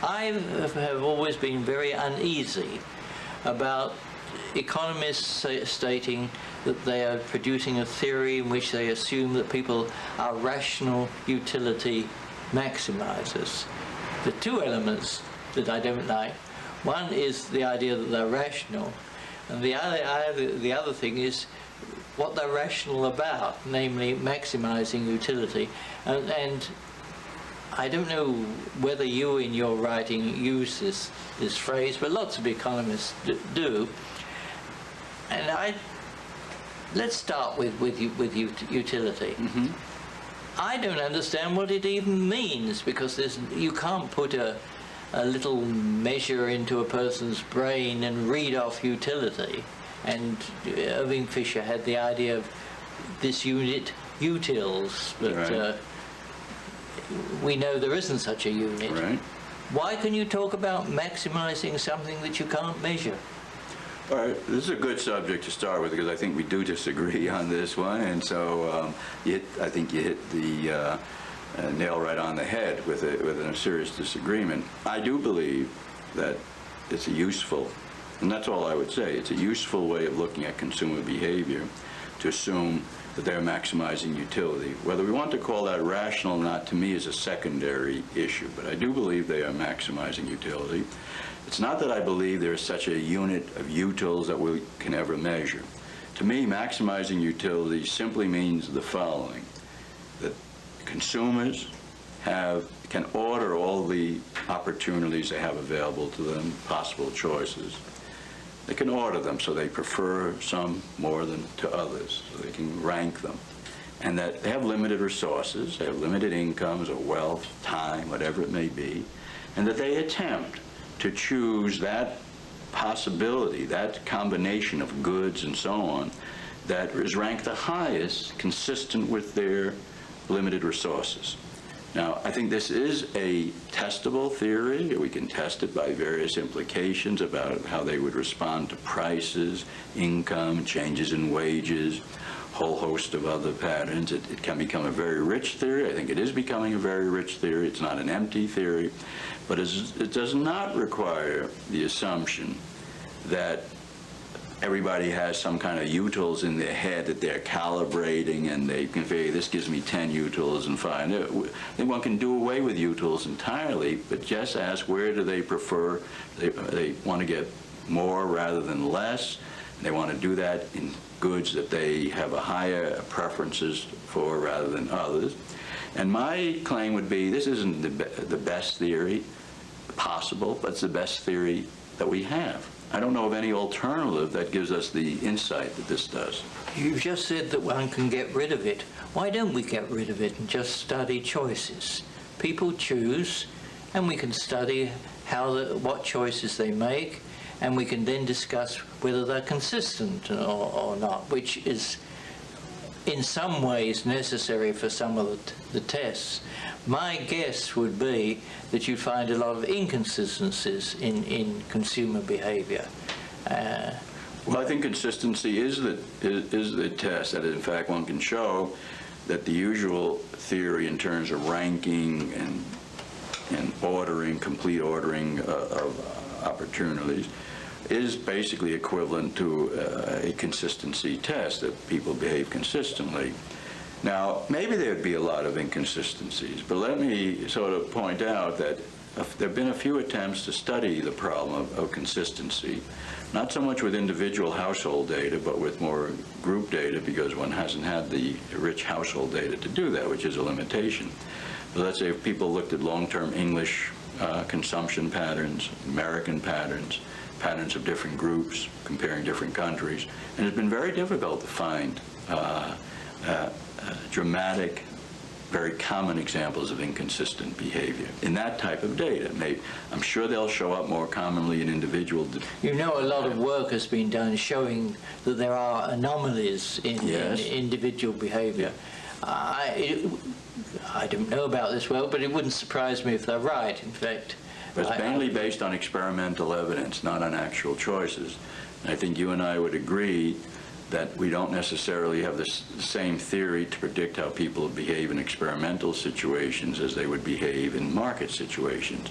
I have always been very uneasy about economists stating that they are producing a theory in which they assume that people are rational utility maximizers. The two elements that I don't like, one is the idea that they're rational, and the other thing is what they're rational about, namely maximizing utility. And I don't know whether you in your writing use this phrase, but lots of economists do. And let's start with utility. Mm-hmm. I don't understand what it even means, because you can't put a little measure into a person's brain and read off utility. And Irving Fisher had the idea of this unit, utils, but right. We know there isn't such a unit. Right. Why can you talk about maximizing something that you can't measure? All right, this is a good subject to start with, because I think we do disagree on this one, and so I think you hit the nail right on the head with a serious disagreement. I do believe that it's a useful, and that's all I would say, it's a useful way of looking at consumer behavior to assume that they're maximizing utility. Whether we want to call that rational or not, to me, is a secondary issue, but I do believe they are maximizing utility. It's not that I believe there is such a unit of utils that we can ever measure. To me, maximizing utility simply means the following, that consumers can order all the opportunities they have available to them, possible choices. They can order them, so they prefer some more than to others, so they can rank them. And that they have limited resources, they have limited incomes or wealth, time, whatever it may be, and that they attempt to choose that possibility, that combination of goods and so on, that is ranked the highest, consistent with their limited resources. Now, I think this is a testable theory. We can test it by various implications about how they would respond to prices, income, changes in wages, whole host of other patterns. It can become a very rich theory. I think it is becoming a very rich theory. It's not an empty theory, but it does not require the assumption that everybody has some kind of utils in their head that they're calibrating, and they can figure, this gives me 10 utils and fine. One can do away with utils entirely, but just ask where do they prefer. They want to get more rather than less. They want to do that in goods that they have a higher preferences for rather than others. And my claim would be, this isn't the best theory possible, but it's the best theory that we have. I don't know of any alternative that gives us the insight that this does. You just said that one can get rid of it. Why don't we get rid of it and just study choices? People choose, and we can study what choices they make, and we can then discuss whether they're consistent or not, which is in some ways necessary for some of the tests. My guess would be that you find a lot of inconsistencies in consumer behavior. Well, I think consistency is the test. That in fact one can show that the usual theory in terms of ranking and ordering, complete ordering of opportunities, is basically equivalent to a consistency test, that people behave consistently. Now, maybe there'd be a lot of inconsistencies, but let me sort of point out that there have been a few attempts to study the problem of consistency, not so much with individual household data, but with more group data, because one hasn't had the rich household data to do that, which is a limitation. But let's say if people looked at long-term English consumption patterns, American patterns of different groups, comparing different countries, and it's been very difficult to find dramatic, very common examples of inconsistent behavior in that type of data. I'm sure they'll show up more commonly in individual. You know, a lot of work has been done showing that there are anomalies in individual behavior. I don't know about this well, but it wouldn't surprise me if they're right, in fact. But it's mainly based on experimental evidence, not on actual choices. And I think you and I would agree that we don't necessarily have the same theory to predict how people behave in experimental situations as they would behave in market situations.